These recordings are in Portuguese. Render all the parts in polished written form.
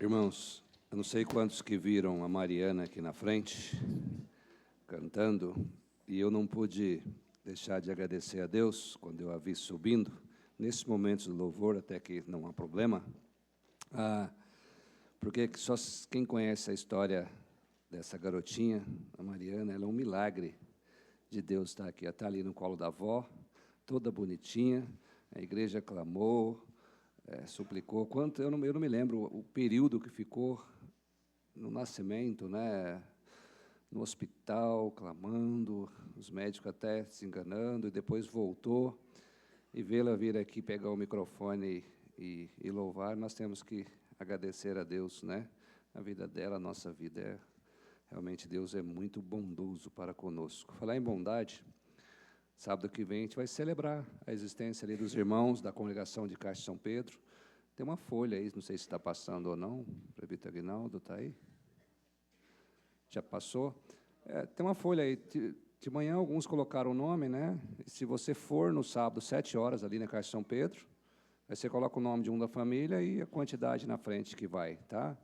Irmãos, eu não sei quantos que viram a Mariana aqui na frente, cantando, e eu não pude deixar de agradecer a Deus quando eu a vi subindo, nesses momentos de louvor, até que não há problema, porque só quem conhece a história dessa garotinha, a Mariana, ela é um milagre de Deus estar aqui. Ela está ali no colo da avó, toda bonitinha, a igreja clamou, suplicou. Eu não me lembro o período que ficou no nascimento, né? No hospital, clamando, os médicos até se enganando, e depois voltou. E vê-la vir aqui pegar o microfone e louvar, nós temos que agradecer a Deus, né? A vida dela, a nossa vida realmente Deus é muito bondoso para conosco. Falar em bondade, sábado que vem a gente vai celebrar a existência ali dos irmãos da congregação de Caixa São Pedro. Tem uma folha aí, não sei se está passando ou não, o presbítero Aguinaldo está aí? Já passou? Tem uma folha aí, de manhã alguns colocaram o nome, né? E se você for no sábado, 7 horas, ali na Caixa São Pedro, aí você coloca o nome de um da família e a quantidade na frente que vai, tá?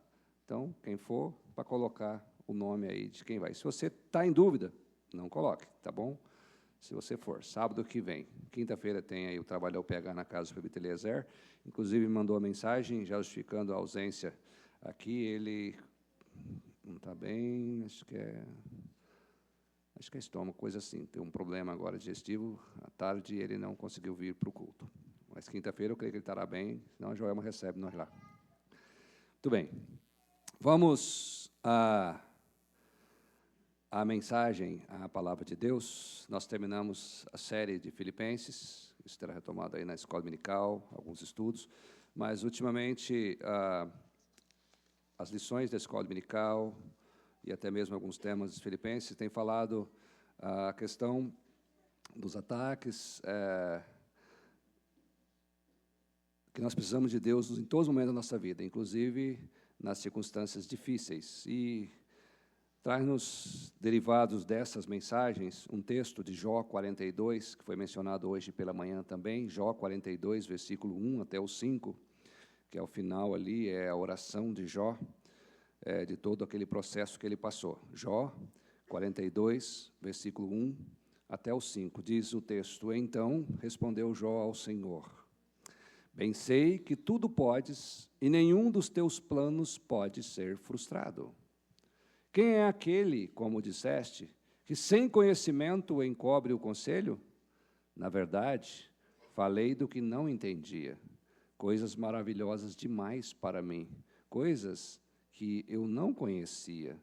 Então, quem for, para colocar o nome aí de quem vai. Se você está em dúvida, não coloque, tá bom? Se você for, sábado que vem. Quinta-feira tem aí o trabalho ao PH na casa do presbítero Eliezer, inclusive me mandou a mensagem, já justificando a ausência aqui, ele não está bem, acho que é estômago, coisa assim, tem um problema agora digestivo, à tarde ele não conseguiu vir para o culto. Mas quinta-feira eu creio que ele estará bem, senão a Joelma recebe nós lá. Muito bem. Vamos à mensagem, à palavra de Deus. Nós terminamos a série de Filipenses, isso terá retomado aí na escola dominical, alguns estudos, mas ultimamente as lições da escola dominical e até mesmo alguns temas dos Filipenses têm falado a questão dos ataques, que nós precisamos de Deus em todos os momentos da nossa vida, inclusive nas circunstâncias difíceis. E traz-nos, derivados dessas mensagens, um texto de Jó 42, que foi mencionado hoje pela manhã também, Jó 42, versículo 1 até o 5, que é o final ali, é a oração de Jó, de todo aquele processo que ele passou. Jó 42, versículo 1 até o 5, diz o texto: Então respondeu Jó ao Senhor: Bem sei que tudo podes, e nenhum dos teus planos pode ser frustrado. Quem é aquele, como disseste, que sem conhecimento encobre o conselho? Na verdade, falei do que não entendia, coisas maravilhosas demais para mim, coisas que eu não conhecia.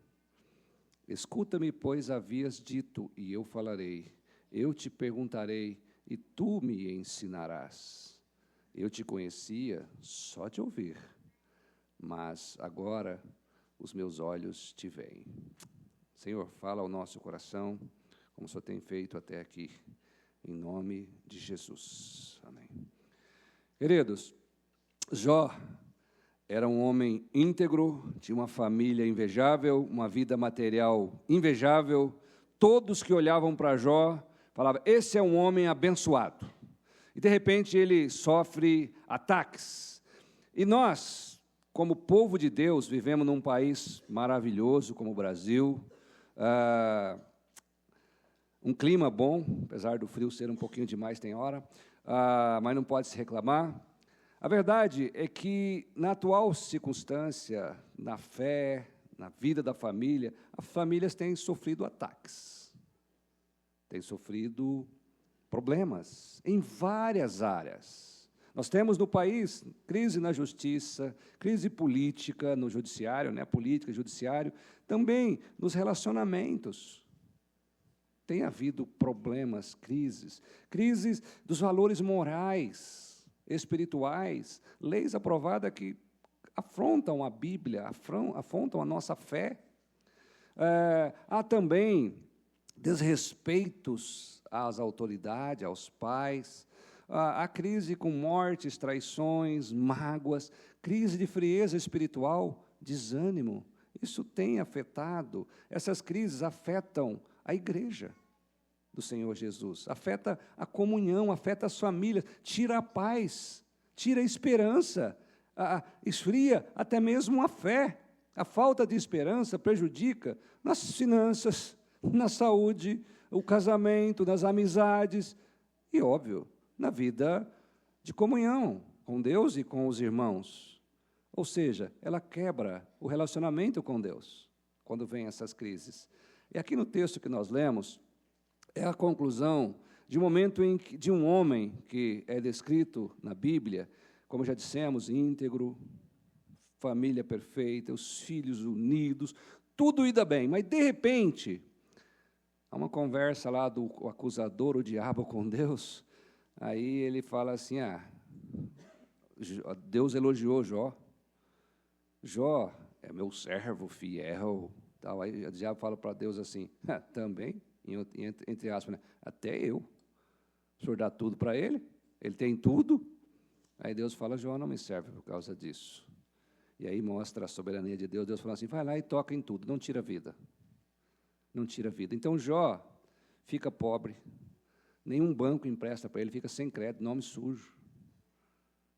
Escuta-me, pois havias dito, e eu falarei. Eu te perguntarei, e tu me ensinarás. Eu te conhecia só de ouvir, mas agora os meus olhos te veem. Senhor, fala ao nosso coração, como o Senhor tem feito até aqui, em nome de Jesus. Amém. Queridos, Jó era um homem íntegro, tinha uma família invejável, uma vida material invejável. Todos que olhavam para Jó falavam: esse é um homem abençoado. E, de repente, ele sofre ataques. E nós, como povo de Deus, vivemos num país maravilhoso como o Brasil, um clima bom, apesar do frio ser um pouquinho demais, tem hora, mas não pode se reclamar. A verdade é que, na atual circunstância, na fé, na vida da família, as famílias têm sofrido ataques, têm sofrido problemas em várias áreas. Nós temos no país crise na justiça, crise política no judiciário, né, política, judiciário, também nos relacionamentos. Tem havido problemas, crises dos valores morais, espirituais, leis aprovadas que afrontam a Bíblia, afrontam a nossa fé. Há também desrespeitos às autoridades, aos pais, a crise com mortes, traições, mágoas, crise de frieza espiritual, desânimo. Isso tem afetado, essas crises afetam a igreja do Senhor Jesus, afeta a comunhão, afeta as famílias, tira a paz, tira a esperança. esfria até mesmo a fé. A falta de esperança prejudica nas finanças, na saúde, o casamento, nas amizades e, óbvio, na vida de comunhão com Deus e com os irmãos. Ou seja, ela quebra o relacionamento com Deus quando vem essas crises. E aqui no texto que nós lemos, é a conclusão de um momento de um homem que é descrito na Bíblia, como já dissemos, íntegro, família perfeita, os filhos unidos, tudo ida bem. Mas, de repente, há uma conversa lá do acusador, o diabo, com Deus, aí ele fala assim, Deus elogiou Jó. Jó é meu servo fiel. Tal. Aí o diabo fala para Deus assim, também, entre aspas, né? Até eu. O senhor dá tudo para ele tem tudo. Aí Deus fala, Jó não me serve por causa disso. E aí mostra a soberania de Deus. Deus fala assim, vai lá e toca em tudo, não tira a vida. Não tira a vida. Então Jó fica pobre, nenhum banco empresta para ele, fica sem crédito, nome sujo.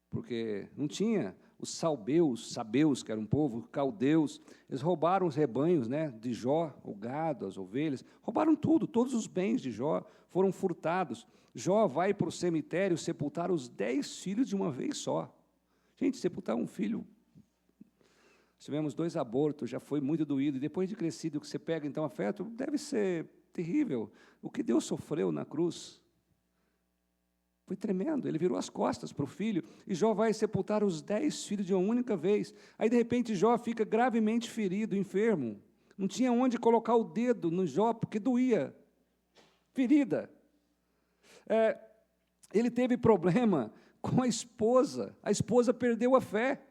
Porque não tinha os sabeus, que era um povo, caldeus, eles roubaram os rebanhos, né, de Jó, o gado, as ovelhas, roubaram tudo, todos os bens de Jó foram furtados. Jó vai para o cemitério sepultar os 10 filhos de uma vez só. Gente, sepultar um filho, tivemos 2 abortos, já foi muito doído, e depois de crescido, que você pega então afeto, deve ser terrível. O que Deus sofreu na cruz foi tremendo. Ele virou as costas para o filho, e Jó vai sepultar os 10 filhos de uma única vez. Aí, de repente, Jó fica gravemente ferido, enfermo. Não tinha onde colocar o dedo no Jó, porque doía. Ferida. Ele teve problema com a esposa perdeu a fé.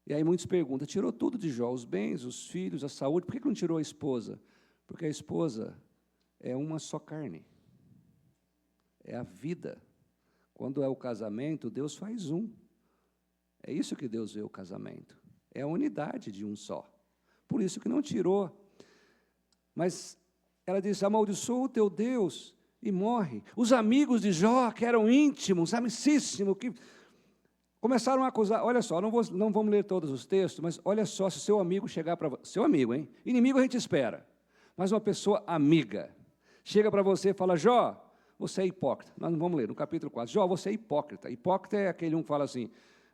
E aí muitos perguntam, tirou tudo de Jó, os bens, os filhos, a saúde, por que não tirou a esposa? Porque a esposa é uma só carne. É a vida. Quando é o casamento, Deus faz um. É isso que Deus vê o casamento. É a unidade de um só. Por isso que não tirou. Mas ela disse, amaldiçoa o teu Deus e morre. Os amigos de Jó, que eram íntimos, amicíssimos, que começaram a acusar. Olha só, não vamos ler todos os textos, mas olha só, se seu amigo chegar para você, seu amigo, hein? Inimigo a gente espera, mas uma pessoa amiga, chega para você e fala, Jó, você é hipócrita. Nós não vamos ler, no capítulo 4, Jó, você é hipócrita. Hipócrita é aquele um que fala assim,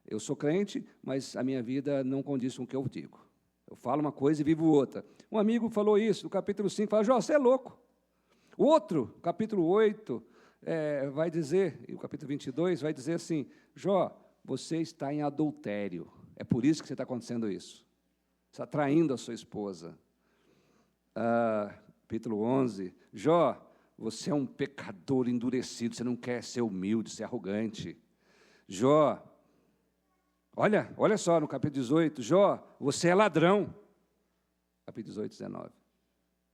eu sou crente, mas a minha vida não condiz com o que eu digo. Eu falo uma coisa e vivo outra. Um amigo falou isso, no capítulo 5, fala, Jó, você é louco. O outro, capítulo 8, vai dizer, e o capítulo 22, vai dizer assim, Jó, você está em adultério. É por isso que você está acontecendo isso. Você está traindo a sua esposa. Capítulo 11, Jó, você é um pecador endurecido, você não quer ser humilde, ser arrogante. Jó, olha só, no capítulo 18, Jó, você é ladrão. Capítulo 18, 19.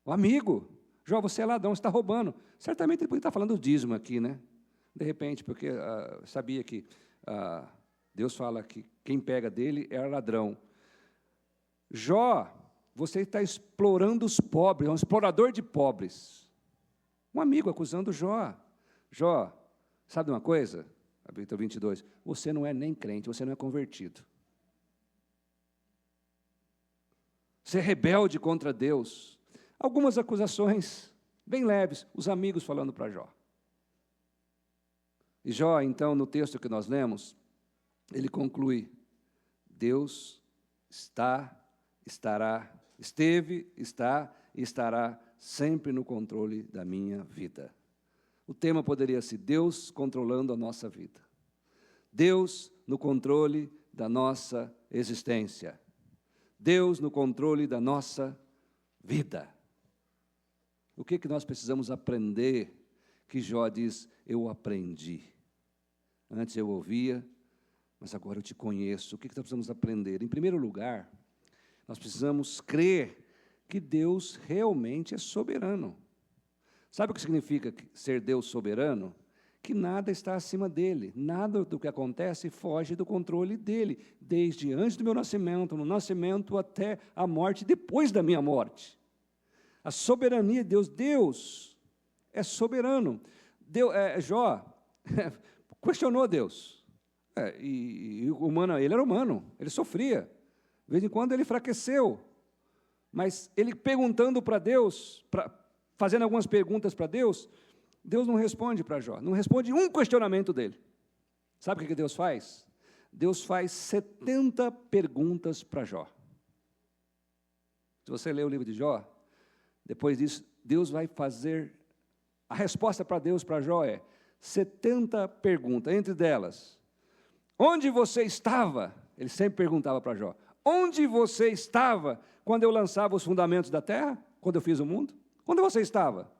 O amigo, Jó, você é ladrão, você está roubando. Certamente ele podia estar falando do dízimo aqui, né? De repente, porque sabia que Deus fala que quem pega dele é ladrão. Jó, você está explorando os pobres, é um explorador de pobres. Um amigo acusando Jó. Jó, sabe uma coisa? Capítulo 22, você não é nem crente, você não é convertido. Você é rebelde contra Deus. Algumas acusações bem leves, os amigos falando para Jó. E Jó, então, no texto que nós lemos, ele conclui, Deus esteve, está e estará sempre no controle da minha vida. O tema poderia ser Deus controlando a nossa vida. Deus no controle da nossa existência. Deus no controle da nossa vida. O que nós precisamos aprender? Que Jó diz, eu aprendi. Antes eu ouvia, mas agora eu te conheço. O que nós precisamos aprender? Em primeiro lugar, nós precisamos crer que Deus realmente é soberano. Sabe o que significa ser Deus soberano? Que nada está acima dele, nada do que acontece foge do controle dele, desde antes do meu nascimento, no nascimento até a morte, depois da minha morte. A soberania de Deus é soberano. Jó questionou Deus. E o humano, ele era humano, ele sofria. De vez em quando ele enfraqueceu. Mas ele perguntando para Deus, fazendo algumas perguntas para Deus, Deus não responde para Jó, não responde um questionamento dele. Sabe o que Deus faz? Deus faz 70 perguntas para Jó. Se você ler o livro de Jó, depois disso, Deus vai fazer... A resposta para Deus, para Jó, é 70 perguntas, entre delas, onde você estava? Ele sempre perguntava para Jó, onde você estava quando eu lançava os fundamentos da terra? Quando eu fiz o mundo? Onde você estava?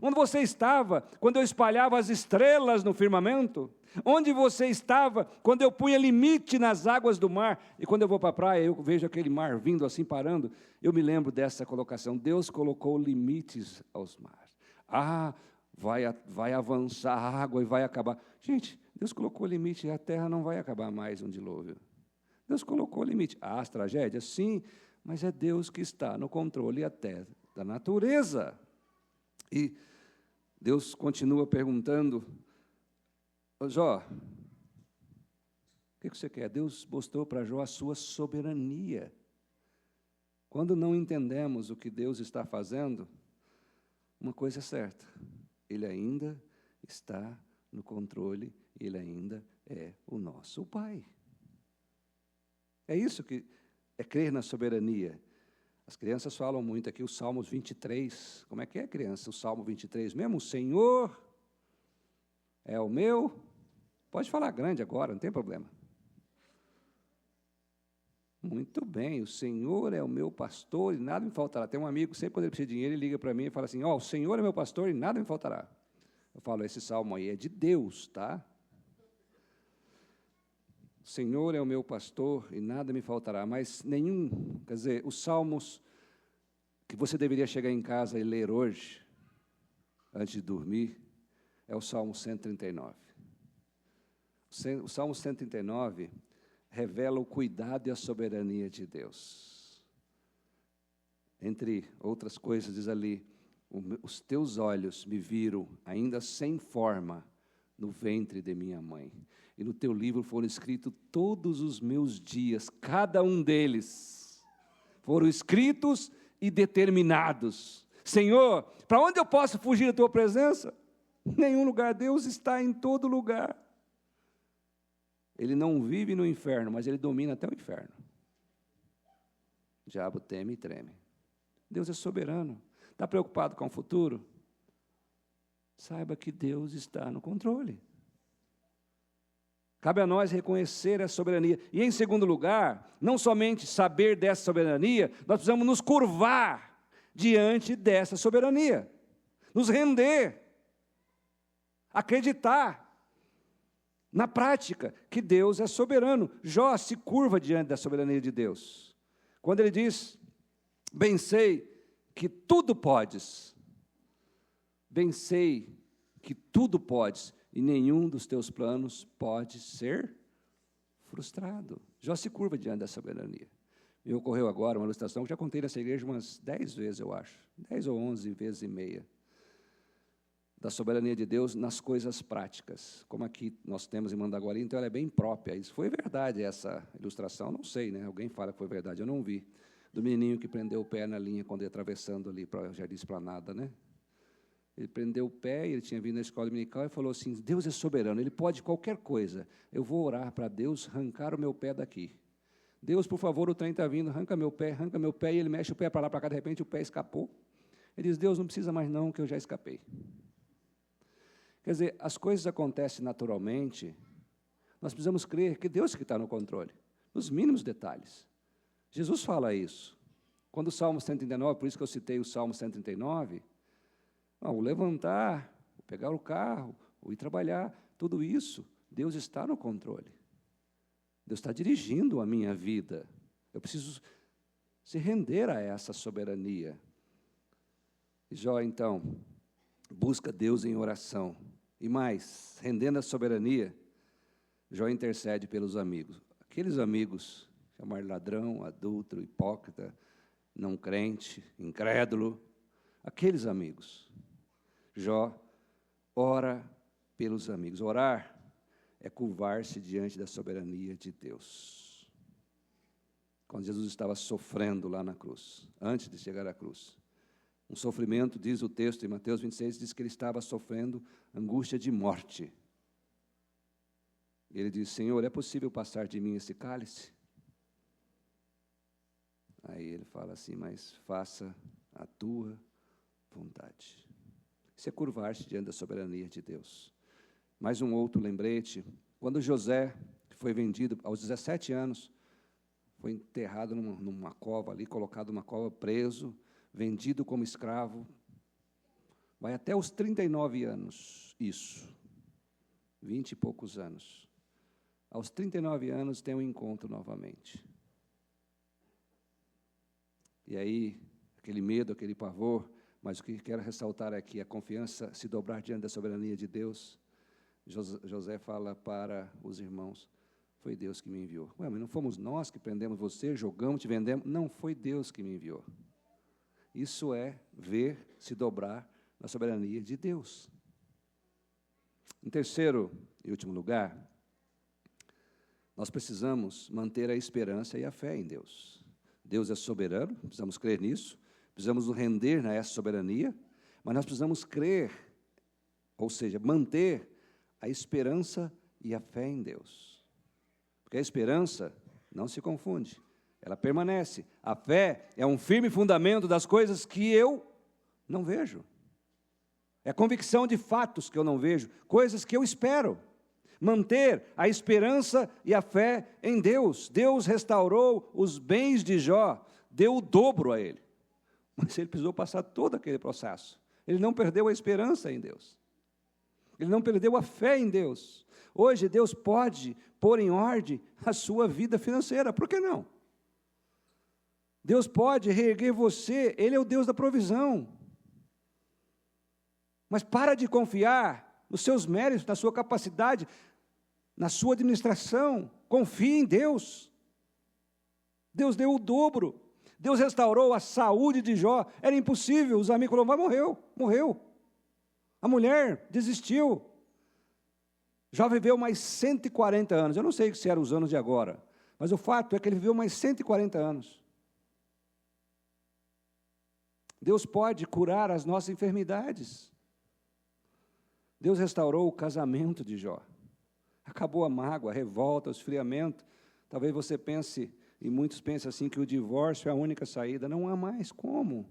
Onde você estava quando eu espalhava as estrelas no firmamento? Onde você estava quando eu punha limite nas águas do mar? E quando eu vou para a praia, eu vejo aquele mar vindo assim, parando, eu me lembro dessa colocação. Deus colocou limites aos mares. Vai avançar a água e vai acabar. Gente, Deus colocou limite e a terra não vai acabar mais um dilúvio. Deus colocou limite. As tragédias, sim, mas é Deus que está no controle até da natureza. E Deus continua perguntando, Jó, o que você quer? Deus mostrou para Jó a sua soberania. Quando não entendemos o que Deus está fazendo, uma coisa é certa, Ele ainda está no controle, Ele ainda é o nosso Pai. É isso que é crer na soberania. As crianças falam muito aqui, o Salmos 23. Como é que é, criança? O Salmo 23 mesmo? O Senhor é o meu... Pode falar grande agora, não tem problema. Muito bem, o Senhor é o meu pastor e nada me faltará. Tem um amigo, sempre quando ele precisa de dinheiro, ele liga para mim e fala assim, o Senhor é meu pastor e nada me faltará. Eu falo, esse salmo aí é de Deus, tá? O Senhor é o meu pastor e nada me faltará. Mas quer dizer, os salmos que você deveria chegar em casa e ler hoje, antes de dormir, é o Salmo 139. O Salmo 139 revela o cuidado e a soberania de Deus. Entre outras coisas, diz ali, os teus olhos me viram ainda sem forma no ventre de minha mãe. E no teu livro foram escritos todos os meus dias, cada um deles foram escritos e determinados. Senhor, para onde eu posso fugir da tua presença? Nenhum lugar, Deus está em todo lugar. Ele não vive no inferno, mas ele domina até o inferno. O diabo teme e treme. Deus é soberano. Está preocupado com o futuro? Saiba que Deus está no controle. Cabe a nós reconhecer a soberania. E, em segundo lugar, não somente saber dessa soberania, nós precisamos nos curvar diante dessa soberania. Nos render. Acreditar. Na prática, que Deus é soberano. Jó se curva diante da soberania de Deus. Quando ele diz, bem sei que tudo podes. Bem sei que tudo podes. E nenhum dos teus planos pode ser frustrado. Jó se curva diante da soberania. Me ocorreu agora uma ilustração que já contei nessa igreja umas 10 vezes, eu acho. 10 ou 11 vezes e meia. Da soberania de Deus nas coisas práticas, como aqui nós temos em Mandaguari, então ela é bem própria. Isso foi verdade, essa ilustração, não sei, né? Alguém fala que foi verdade, eu não vi. Do menininho que prendeu o pé na linha quando ele atravessando ali para o Jardim Esplanada, né? Ele prendeu o pé, ele tinha vindo na escola dominical e falou assim, Deus é soberano, Ele pode qualquer coisa. Eu vou orar para Deus arrancar o meu pé daqui. Deus, por favor, o trem está vindo, arranca meu pé, e ele mexe o pé para lá, para cá, de repente o pé escapou. Ele diz, Deus, não precisa mais não, que eu já escapei. Quer dizer, as coisas acontecem naturalmente, nós precisamos crer que Deus que está no controle, nos mínimos detalhes. Jesus fala isso. Quando o Salmo 139, por isso que eu citei o Salmo 139, o levantar, o pegar o carro, o ir trabalhar, tudo isso, Deus está no controle. Deus está dirigindo a minha vida. Eu preciso se render a essa soberania. E Jó, então, busca Deus em oração. E mais, rendendo a soberania, Jó intercede pelos amigos. Aqueles amigos, chamar ladrão, adúltero, hipócrita, não crente, incrédulo, aqueles amigos. Jó ora pelos amigos. Orar é curvar-se diante da soberania de Deus. Quando Jesus estava sofrendo lá na cruz, antes de chegar à cruz, um sofrimento, diz o texto em Mateus 26, diz que ele estava sofrendo angústia de morte. E ele diz: Senhor, é possível passar de mim esse cálice? Aí ele fala assim: mas faça a tua vontade. Isso é curvar-se diante da soberania de Deus. Mais um outro lembrete: quando José foi vendido aos 17 anos, foi enterrado numa cova ali, colocado numa cova, preso, vendido como escravo, vai até os 39 anos, isso, 20 e poucos anos. Aos 39 anos tem um encontro novamente. E aí, aquele medo, aquele pavor, mas o que quero ressaltar aqui, a confiança, se dobrar diante da soberania de Deus. José fala para os irmãos: foi Deus que me enviou. Ué, mas não fomos nós que prendemos você, jogamos, te vendemos? Não, foi Deus que me enviou. Isso é ver se dobrar na soberania de Deus. Em terceiro e último lugar, nós precisamos manter a esperança e a fé em Deus. Deus é soberano, precisamos crer nisso, precisamos nos render a essa soberania, mas nós precisamos crer, ou seja, manter a esperança e a fé em Deus. Porque a esperança não se confunde, ela permanece. A fé é um firme fundamento das coisas que eu não vejo. É a convicção de fatos que eu não vejo, coisas que eu espero. Manter a esperança e a fé em Deus. Deus restaurou os bens de Jó, deu o dobro a ele. Mas ele precisou passar todo aquele processo. Ele não perdeu a esperança em Deus. Ele não perdeu a fé em Deus. Hoje Deus pode pôr em ordem a sua vida financeira. Por que não? Deus pode reerguer você. Ele é o Deus da provisão. Mas para de confiar nos seus méritos, na sua capacidade, na sua administração. Confie em Deus. Deus deu o dobro. Deus restaurou a saúde de Jó. Era impossível. Os amigos falaram: vai, morreu. A mulher desistiu. Jó viveu mais 140 anos. Eu não sei se eram os anos de agora, mas o fato é que ele viveu mais 140 anos. Deus pode curar as nossas enfermidades. Deus restaurou o casamento de Jó. Acabou a mágoa, a revolta, o esfriamento. Talvez você pense, e muitos pensam assim, que o divórcio é a única saída. Não há mais como.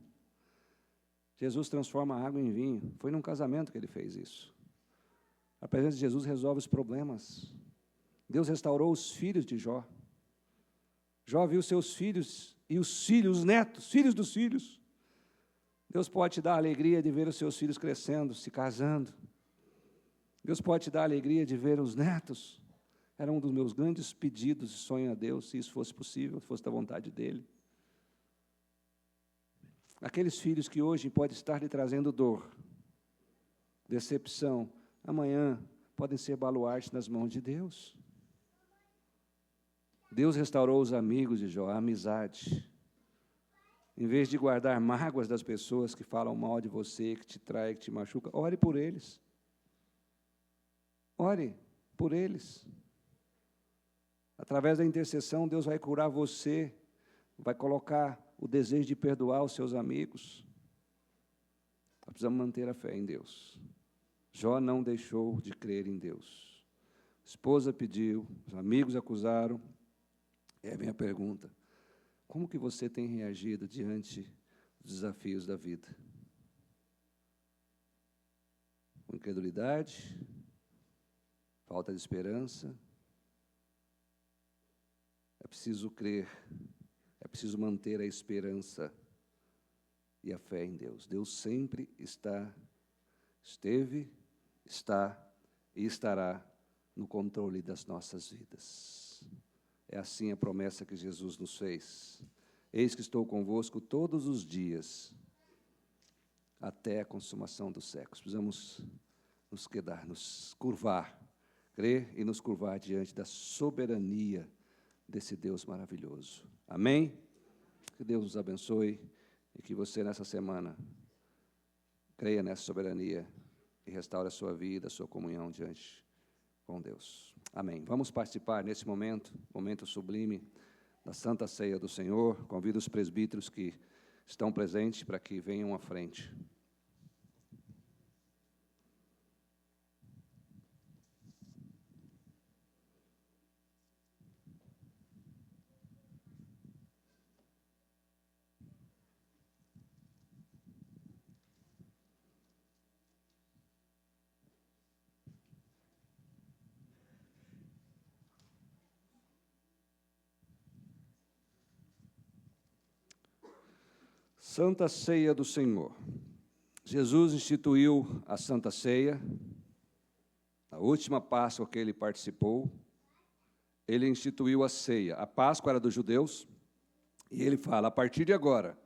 Jesus transforma a água em vinho. Foi num casamento que ele fez isso. A presença de Jesus resolve os problemas. Deus restaurou os filhos de Jó. Jó viu seus filhos e os filhos, os netos, filhos dos filhos. Deus pode te dar a alegria de ver os seus filhos crescendo, se casando. Deus pode te dar a alegria de ver os netos. Era um dos meus grandes pedidos e sonho a Deus, se isso fosse possível, se fosse da vontade dEle. Aqueles filhos que hoje podem estar lhe trazendo dor, decepção, amanhã podem ser baluartes nas mãos de Deus. Deus restaurou os amigos de Jó, a amizade. Em vez de guardar mágoas das pessoas que falam mal de você, que te traem, que te machucam, ore por eles. Ore por eles. Através da intercessão, Deus vai curar você, vai colocar o desejo de perdoar os seus amigos. Nós precisamos manter a fé em Deus. Jó não deixou de crer em Deus. A esposa pediu, os amigos acusaram. E aí vem a pergunta: como que você tem reagido diante dos desafios da vida? Com incredulidade? Falta de esperança? É preciso crer, é preciso manter a esperança e a fé em Deus. Deus sempre esteve, está e estará no controle das nossas vidas. É assim a promessa que Jesus nos fez. Eis que estou convosco todos os dias, até a consumação dos séculos. Precisamos nos quedar, nos curvar, crer e nos curvar diante da soberania desse Deus maravilhoso. Amém? Que Deus nos abençoe e que você nessa semana creia nessa soberania e restaure a sua vida, a sua comunhão diante com Deus. Amém. Vamos participar nesse momento sublime da Santa Ceia do Senhor. Convido os presbíteros que estão presentes para que venham à frente. Santa Ceia do Senhor. Jesus instituiu a Santa Ceia, a última Páscoa que ele participou, ele instituiu a ceia. A Páscoa era dos judeus, e ele fala, a partir de agora,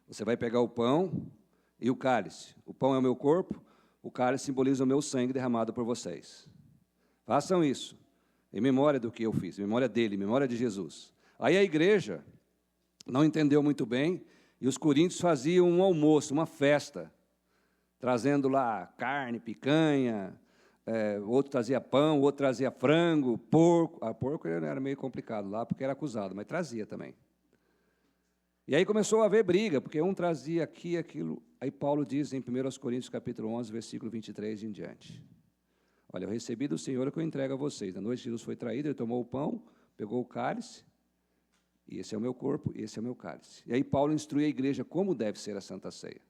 você vai pegar o pão e o cálice. O pão é o meu corpo, o cálice simboliza o meu sangue derramado por vocês. Façam isso, em memória do que eu fiz, em memória dele, em memória de Jesus. Aí a igreja não entendeu muito bem, e os coríntios faziam um almoço, uma festa, trazendo lá carne, picanha, outro trazia pão, outro trazia frango, porco. Porco era meio complicado lá, porque era acusado, mas trazia também. E aí começou a haver briga, porque um trazia aqui aquilo. Aí Paulo diz em 1 Coríntios, capítulo 11, versículo 23 em diante. Olha, eu recebi do Senhor o que eu entrego a vocês. Na noite Jesus foi traído, ele tomou o pão, pegou o cálice, e esse é o meu corpo, e esse é o meu cálice. E aí Paulo instrui a igreja como deve ser a Santa Ceia.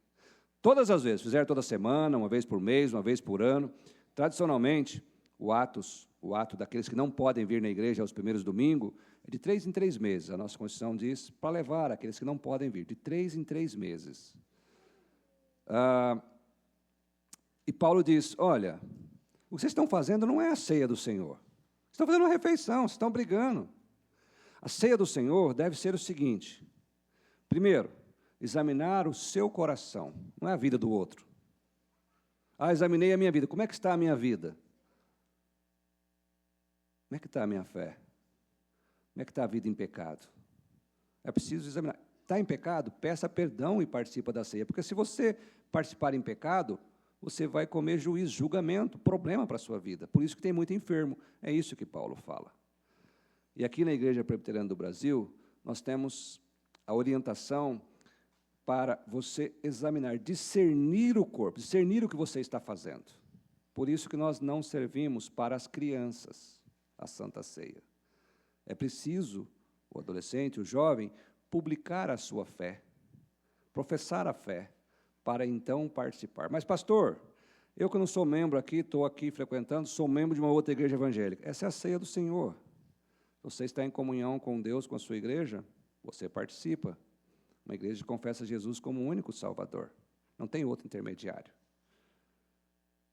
Todas as vezes, fizeram toda semana, uma vez por mês, uma vez por ano. Tradicionalmente, o ato daqueles que não podem vir na igreja aos primeiros domingos, é de 3 em 3 meses. A nossa Constituição diz para levar aqueles que não podem vir, de 3 em 3 meses. E Paulo diz, olha, o que vocês estão fazendo não é a ceia do Senhor. Vocês estão fazendo uma refeição, vocês estão brigando. A ceia do Senhor deve ser o seguinte: primeiro, examinar o seu coração, não é a vida do outro. Examinei a minha vida, como é que está a minha vida? Como é que está a minha fé? Como é que está a vida em pecado? É preciso examinar. Está em pecado? Peça perdão e participa da ceia, porque se você participar em pecado, você vai comer juízo, julgamento, problema para a sua vida. Por isso que tem muito enfermo, é isso que Paulo fala. E aqui na Igreja Presbiteriana do Brasil, nós temos a orientação para você examinar, discernir o corpo, discernir o que você está fazendo. Por isso que nós não servimos para as crianças a Santa Ceia. É preciso o adolescente, o jovem, publicar a sua fé, professar a fé, para então participar. Mas, pastor, eu que não sou membro aqui, estou aqui frequentando, sou membro de uma outra igreja evangélica. Essa é a ceia do Senhor. Você está em comunhão com Deus, com a sua igreja, você participa. Uma igreja que confessa Jesus como o único Salvador. Não tem outro intermediário.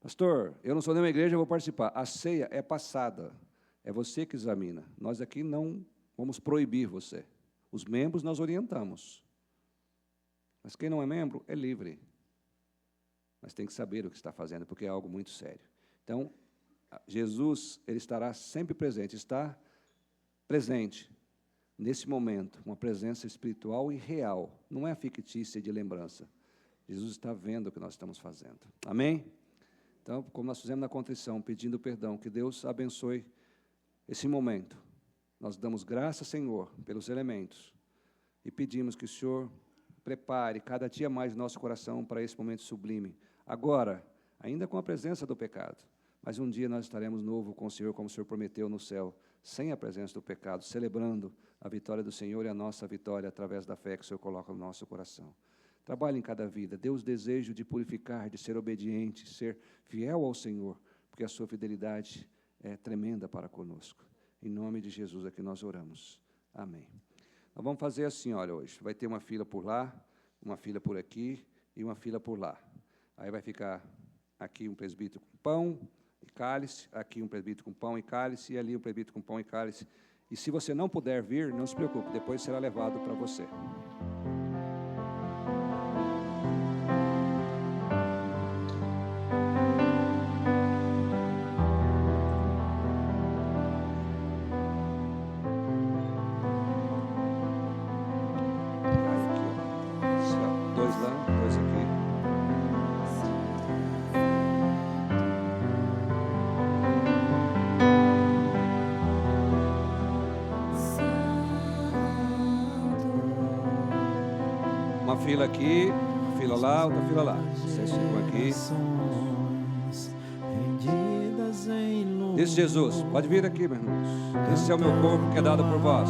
Pastor, eu não sou nenhuma igreja, eu vou participar. A ceia é passada. É você que examina. Nós aqui não vamos proibir você. Os membros nós orientamos. Mas quem não é membro é livre. Mas tem que saber o que está fazendo, porque é algo muito sério. Então, Jesus, ele estará sempre presente. Está presente, nesse momento, uma presença espiritual e real, não é fictícia de lembrança. Jesus está vendo o que nós estamos fazendo. Amém? Então, como nós fizemos na contrição, pedindo perdão, que Deus abençoe esse momento. Nós damos graças, Senhor, pelos elementos, e pedimos que o Senhor prepare cada dia mais o nosso coração para esse momento sublime. Agora, ainda com a presença do pecado, mas um dia nós estaremos novo com o Senhor, como o Senhor prometeu no céu, sem a presença do pecado, celebrando a vitória do Senhor e a nossa vitória através da fé que o Senhor coloca no nosso coração. Trabalhe em cada vida, dê os desejos de purificar, de ser obediente, ser fiel ao Senhor, porque a sua fidelidade é tremenda para conosco. Em nome de Jesus é que nós oramos. Amém. Nós vamos fazer assim, olha, hoje, vai ter uma fila por lá, uma fila por aqui e uma fila por lá. Aí vai ficar aqui um presbítero com pão e cálice, aqui um presbítero com pão e cálice, e ali um presbítero com pão e cálice. E se você não puder vir, não se preocupe, depois será levado para você. Uma fila aqui, fila lá, outra fila lá. Vocês ficam aqui. Diz Jesus, pode vir aqui, meus irmãos. Esse é o meu corpo que é dado por vós.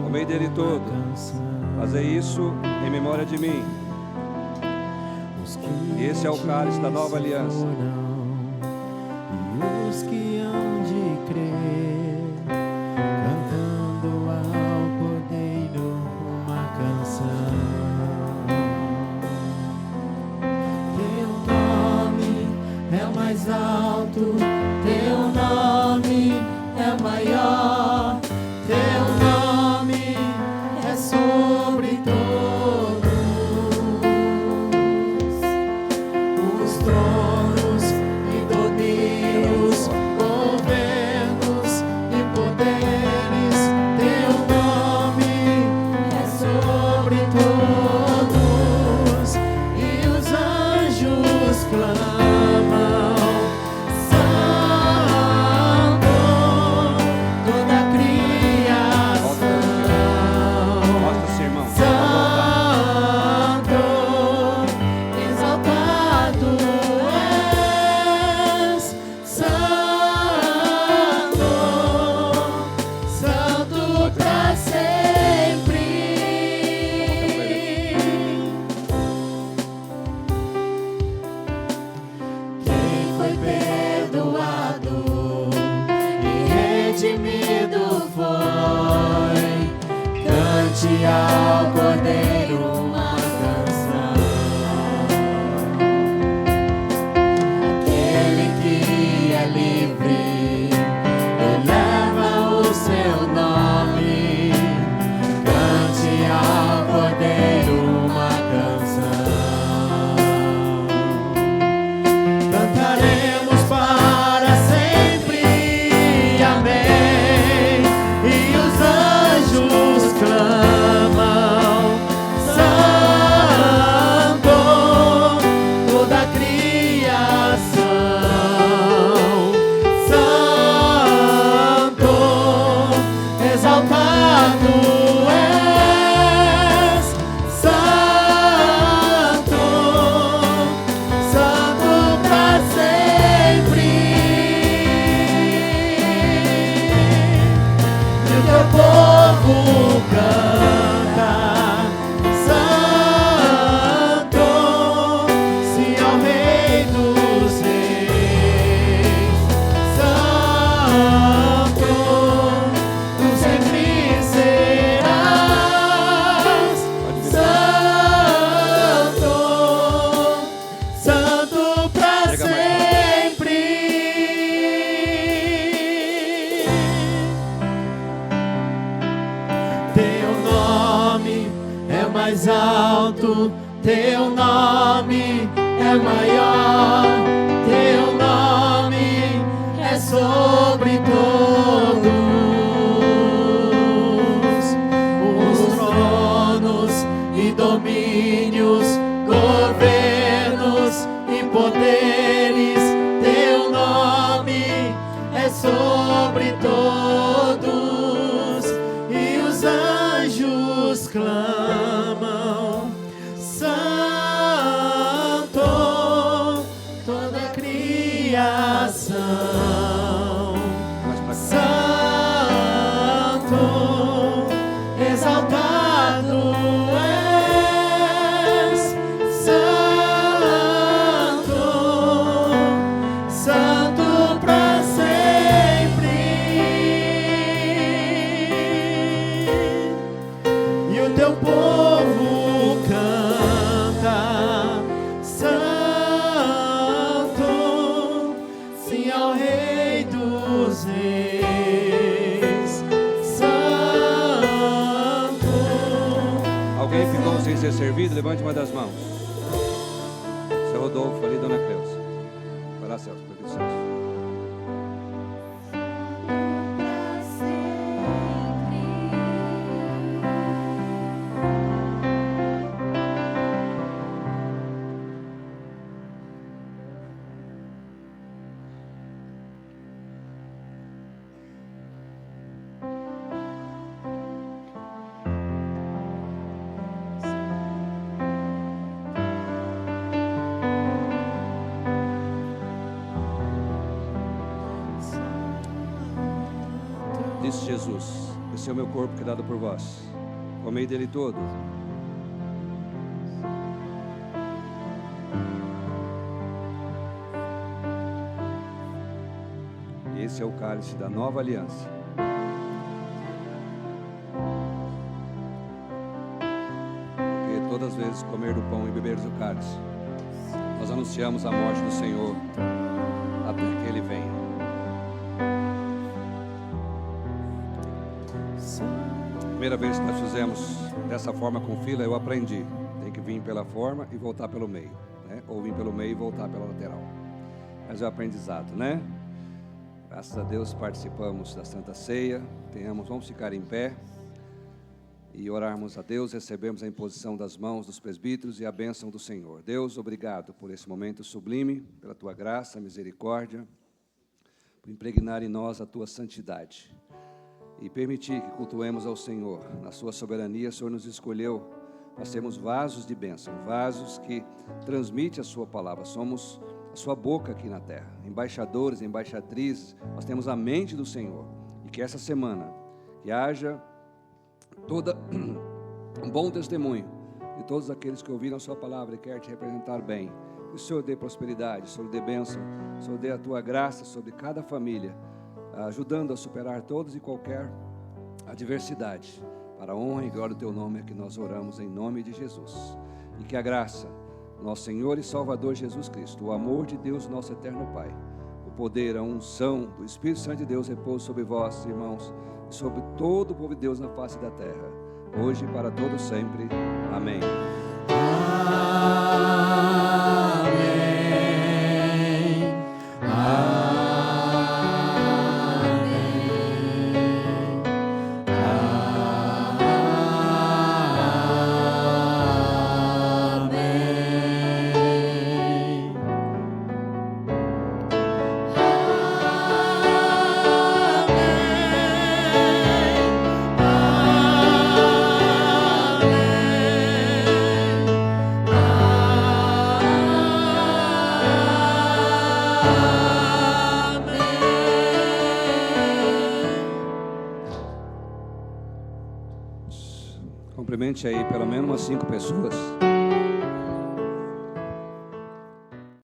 Comei dele todo. Fazei isso em memória de mim. Esse é o cálice da nova aliança. E os que hão de crer, cantando ao Cordeiro uma canção. Teu nome é o mais alto, teu nome é maior, teu nome é sobre todos os tronos e domínios, governos e poderes. Teu nome é sobre todos, e os anjos clamam: Santo, toda a criação. Mostra-se, irmão. Santo, exaltado és. Santo, Santo pra sempre. Quem foi perdoado e redimido foi. Cante ao Cordeiro uma canção. Aquele que é livre eleva o seu nome. Cante ao Cordeiro uma canção. Cantaremos para sempre, amém. E os anjos clamam: Santo, toda a criação. Santo, exaltado és. Santo, Santo pra sempre. E o teu povo canta: Santo, sim ao Rei dos Reis. Santo, tu sempre serás. Santo, Santo pra Pega mais. sempre. Teu nome é mais alto, teu nome é maior, teu nome é sobre todos os tronos e domínios, governos e poderes. Teu nome é sobre todos, e os anjos clamam: Santo, toda a criação. Mais pra cá. Santo, exaltado és. Santo, Santo pra sempre. E o teu povo canta: Santo, sim ao Rei dos Reis. Santo. Alguém ficou sem ser servido? Levante uma das mãos. Seu Rodolfo ali, Dona Cleusa. Vai lá, Celso, para Celso. Jesus, esse é o meu corpo que é dado por vós. Comei dele todo. Esse é o cálice da nova aliança. Porque todas as vezes comer do pão e beber do cálice, nós anunciamos a morte do Senhor até que Ele venha. Primeira vez que nós fizemos dessa forma com fila, eu aprendi. Tem que vir pela forma e voltar pelo meio, né? Ou vir pelo meio e voltar pela lateral. Mas é o aprendizado, né? Graças a Deus participamos da Santa Ceia. Vamos ficar em pé e orarmos a Deus. Recebemos a imposição das mãos dos presbíteros e a bênção do Senhor. Deus, obrigado por esse momento sublime, pela Tua graça, misericórdia, por impregnar em nós a Tua santidade e permitir que cultuemos ao Senhor. Na Sua soberania, o Senhor nos escolheu para sermos vasos de bênção, vasos que transmitem a Sua palavra. Somos a Sua boca aqui na terra, embaixadores, embaixatrizes. Nós temos a mente do Senhor. E que essa semana, que haja toda um bom testemunho de todos aqueles que ouviram a Sua palavra e querem Te representar bem. Que o Senhor dê prosperidade, o Senhor dê bênção, o Senhor dê a Tua graça sobre cada família, ajudando a superar todas e qualquer adversidade. Para a honra e glória do Teu nome é que nós oramos em nome de Jesus. E que a graça, nosso Senhor e Salvador Jesus Cristo, o amor de Deus, nosso eterno Pai, o poder, a unção do Espírito Santo de Deus repouse sobre vós, irmãos, e sobre todo o povo de Deus na face da terra, hoje e para todo sempre. Amém. Cumprimente aí pelo menos umas 5 pessoas.